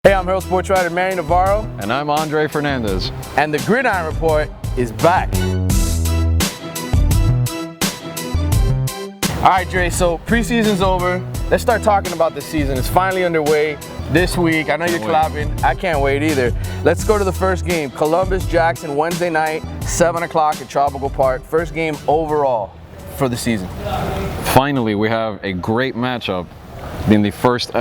Hey, I'm Herald sportswriter Manny Navarro. And I'm Andre Fernandez. And the Gridiron Report is back. All right, Dre, so preseason's over. Let's start talking about the season. It's finally underway this week. I know you're clapping. I can't wait either. Let's go to the first game. Columbus-Jackson, Wednesday night, 7 o'clock at Tropical Park. First game overall for the season. Finally, we have a great matchup in the first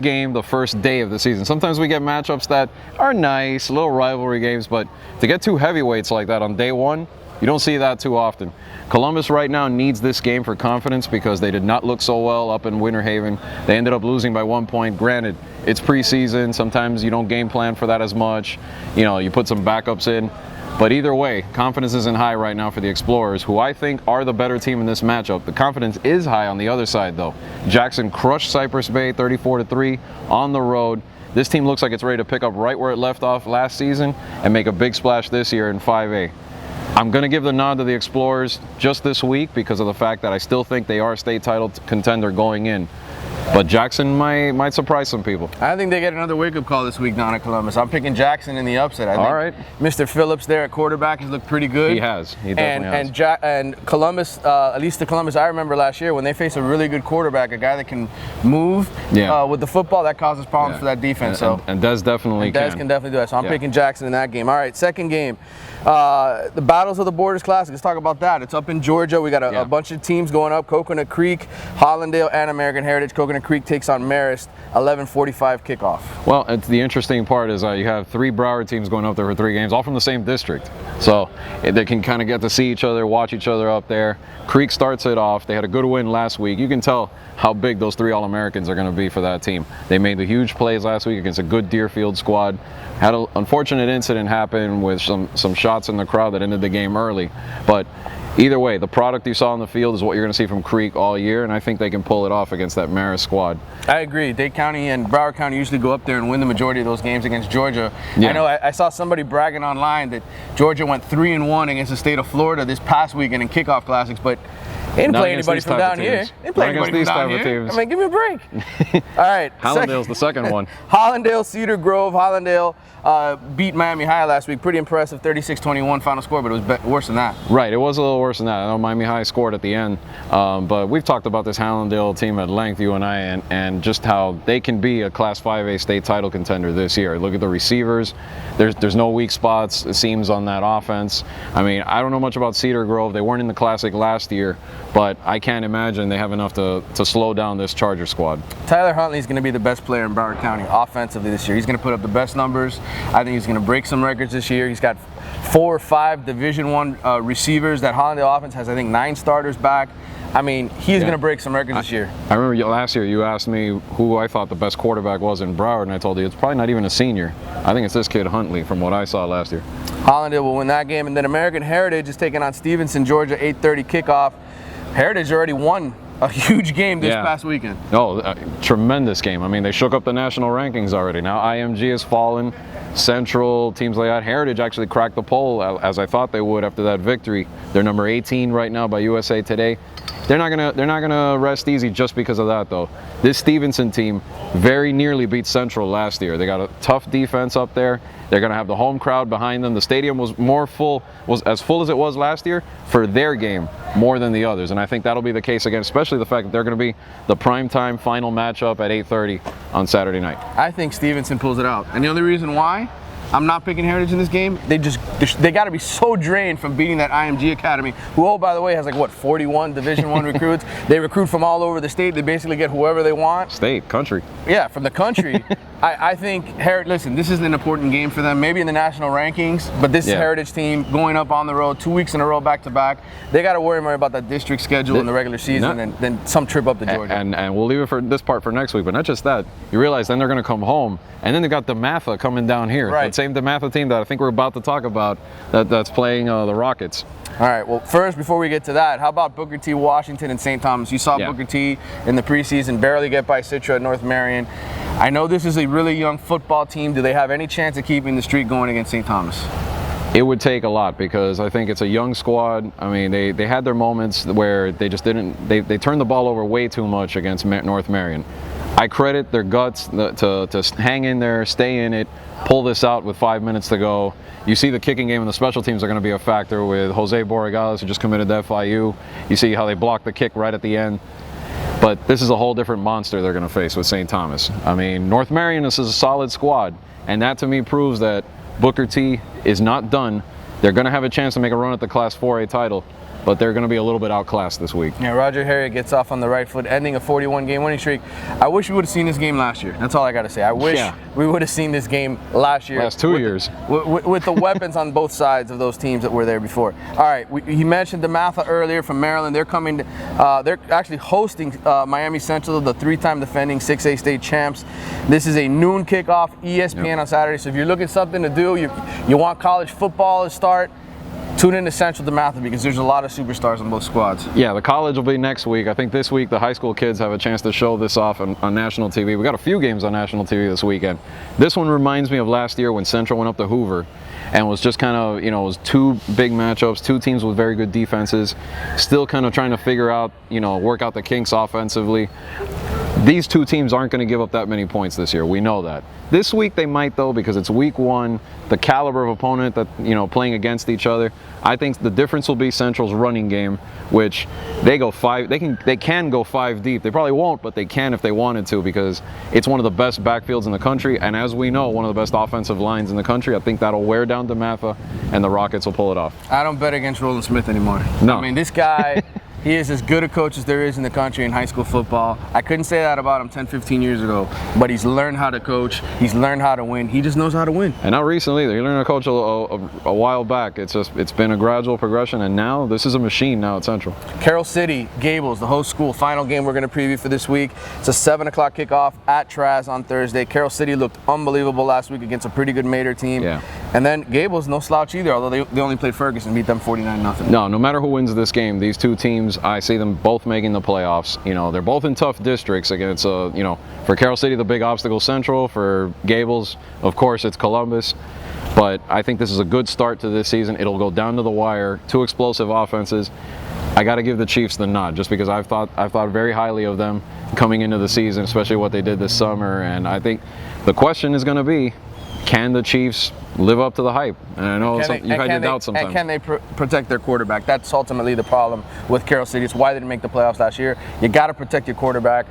game, the first day of the season. Sometimes we get matchups that are nice, little rivalry games, but to get two heavyweights like that on day one, you don't see that too often. Columbus right now needs this game for confidence because they did not look so well up in Winter Haven. They ended up losing by 1 point. Granted, it's preseason. Sometimes you don't game plan for that as much. You know, you put some backups in. But either way, confidence isn't high right now for the Explorers, who I think are the better team in this matchup. The confidence is high on the other side, though. Jackson crushed Cypress Bay 34-3 on the road. This team looks like it's ready to pick up right where it left off last season and make a big splash this year in 5A. I'm going to give the nod to the Explorers just this week because of the fact that I still think they are a state title contender going in. But Jackson might surprise some people. I think they get another wake-up call this week down at Columbus. I'm picking Jackson in the upset. I think all right. Mr. Phillips there at quarterback has looked pretty good. He has. He definitely has. And Columbus, at least the Columbus I remember last year, when they face a really good quarterback, a guy that can move with the football, that causes problems for that defense. And Dez definitely can. Dez can definitely do that. So I'm picking Jackson in that game. All right, second game. The Battles of the Borders Classic. Let's talk about that. It's up in Georgia. We got a bunch of teams going up. Coconut Creek, Hollandale, and American Heritage. Coconut Creek takes on Marist, 11:45 kickoff. Well, it's the interesting part is you have three Broward teams going up there for 3 games, all from the same district. So they can kind of get to see each other, watch each other up there. Creek starts it off. They had a good win last week. You can tell how big those 3 All-Americans are going to be for that team. They made the huge plays last week against a good Deerfield squad. Had an unfortunate incident happen with some shots in the crowd that ended the game early. But either way, the product you saw on the field is what you're going to see from Creek all year, and I think they can pull it off against that Marist squad. I agree. Dade County and Broward County usually go up there and win the majority of those games against Georgia. I know I saw somebody bragging online that Georgia went 3-1 against the state of Florida this past weekend in kickoff classics, but they didn't play anybody from down here. They didn't play anybody from down here. I mean, give me a break. All right. Hallandale's the second one. Hallandale, Cedar Grove. Hallandale beat Miami High last week. Pretty impressive, 36-21 final score, but it was worse than that. Right, it was a little worse than that. I know Miami High scored at the end, but we've talked about this Hallandale team at length, you and I, and just how they can be a Class 5A state title contender this year. Look at the receivers. There's no weak spots, it seems, on that offense. I mean, I don't know much about Cedar Grove. They weren't in the Classic last year, but I can't imagine they have enough to slow down this Charger squad. Tyler Huntley is going to be the best player in Broward County offensively this year. He's going to put up the best numbers. I think he's going to break some records this year. He's got 4 or 5 Division I receivers. That Hollandale offense has, I think, 9 starters back. I mean, he's going to break some records this year. I remember last year you asked me who I thought the best quarterback was in Broward, and I told you it's probably not even a senior. I think it's this kid Huntley from what I saw last year. Hollandale will win that game, and then American Heritage is taking on Stevenson, Georgia, 8:30 kickoff. Heritage already won a huge game this past weekend. No, tremendous game. I mean, they shook up the national rankings already. Now IMG has fallen, Central, teams like that. Heritage actually cracked the poll as I thought they would after that victory. They're number 18 right now by USA Today. They're not gonna rest easy just because of that, though. This Stevenson team very nearly beat Central last year. They got a tough defense up there. They're gonna have the home crowd behind them. The stadium was as full as it was last year for their game more than the others, and I think that'll be the case again, especially the fact that they're gonna be the primetime final matchup at 8:30 on Saturday night. I think Stevenson pulls it out, and the only reason why I'm not picking Heritage in this game, they got to be so drained from beating that IMG Academy, who, oh, by the way, has like, what, 41 Division I recruits. They recruit from all over the state. They basically get whoever they want. State, country. Yeah, from the country. I think Heritage, listen, this is an important game for them, maybe in the national rankings, but this Heritage team going up on the road 2 weeks in a row back to back, they got to worry more about that district schedule in the regular season than some trip up to Georgia. And we'll leave it for this part for next week, but not just that. You realize then they're going to come home, and then they got DeMatha coming down here. Right. That same DeMatha team that I think we're about to talk about that's playing the Rockets. All right, well, first, before we get to that, how about Booker T, Washington, and St. Thomas? You saw Booker T in the preseason barely get by Citra at North Marion. I know this is a really young football team. Do they have any chance of keeping the streak going against St. Thomas? It would take a lot because I think it's a young squad. I mean, they had their moments where they just didn't, they turned the ball over way too much against North Marion. I credit their guts to hang in there, stay in it, pull this out with 5 minutes to go. You see the kicking game and the special teams are going to be a factor with Jose Borregales, who just committed to FIU. You see how they blocked the kick right at the end. But this is a whole different monster they're going to face with St. Thomas. I mean, North Marion, this is a solid squad. And that to me proves that Booker T is not done. They're going to have a chance to make a run at the Class 4A title, but they're going to be a little bit outclassed this week. Yeah, Roger Harriet gets off on the right foot, ending a 41-game winning streak. I wish we would have seen this game last year. That's all I got to say. I wish we would have seen this game last year. Last 2 years. With the weapons on both sides of those teams that were there before. All right, he mentioned DeMatha earlier from Maryland. They're coming. They're actually hosting Miami Central, the 3-time defending 6A state champs. This is a noon kickoff, ESPN on Saturday. So if you're looking for something to do, you want college football to start, tune in to Central DeMatha because there's a lot of superstars on both squads. Yeah, the college will be next week. I think this week the high school kids have a chance to show this off on national TV. We got a few games on national TV this weekend. This one reminds me of last year when Central went up to Hoover and was just kind of, it was two big matchups, two teams with very good defenses, still kind of trying to figure out, work out the kinks offensively. These two teams aren't going to give up that many points this year. We know that. This week they might though, because it's week 1, the caliber of opponent that, playing against each other. I think the difference will be Central's running game, which they can go 5 deep. They probably won't, but they can if they wanted to, because it's one of the best backfields in the country, and as we know, one of the best offensive lines in the country. I think that'll wear down DeMatha, and the Rockets will pull it off. I don't bet against Roland Smith anymore. No. I mean, this guy, he is as good a coach as there is in the country in high school football. I couldn't say that about him 10, 15 years ago, but he's learned how to coach. He's learned how to win. He just knows how to win. And not recently, he learned how to coach a while back. It's been a gradual progression, and now this is a machine now at Central. Carroll City, Gables, the host school. Final game we're going to preview for this week. It's a 7 o'clock kickoff at Traz on Thursday. Carroll City looked unbelievable last week against a pretty good Mater team. Yeah. And then Gables, no slouch either, although they only played Ferguson, beat them 49-0. No matter who wins this game, these two teams, I see them both making the playoffs. They're both in tough districts against, for Carroll City, the big obstacle Central. For Gables, of course, it's Columbus. But I think this is a good start to this season. It'll go down to the wire. 2 explosive offenses. I got to give the Chiefs the nod, just because I've thought very highly of them coming into the season, especially what they did this summer. And I think the question is going to be, can the Chiefs live up to the hype? And I know you had your doubts sometimes. And can they protect their quarterback? That's ultimately the problem with Carroll City. It's why they didn't make the playoffs last year. You got to protect your quarterback.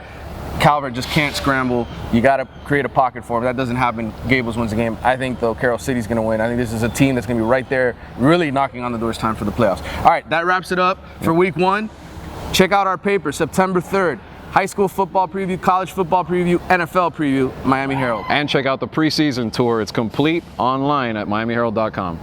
Calvert just can't scramble. You got to create a pocket for him. That doesn't happen. Gables wins the game. I think, though, Carroll City's going to win. I think this is a team that's going to be right there, really knocking on the door. It's time for the playoffs. All right, that wraps it up for week 1. Check out our paper, September 3rd. High school football preview, college football preview, NFL preview, Miami Herald. And check out the preseason tour. It's complete online at miamiherald.com.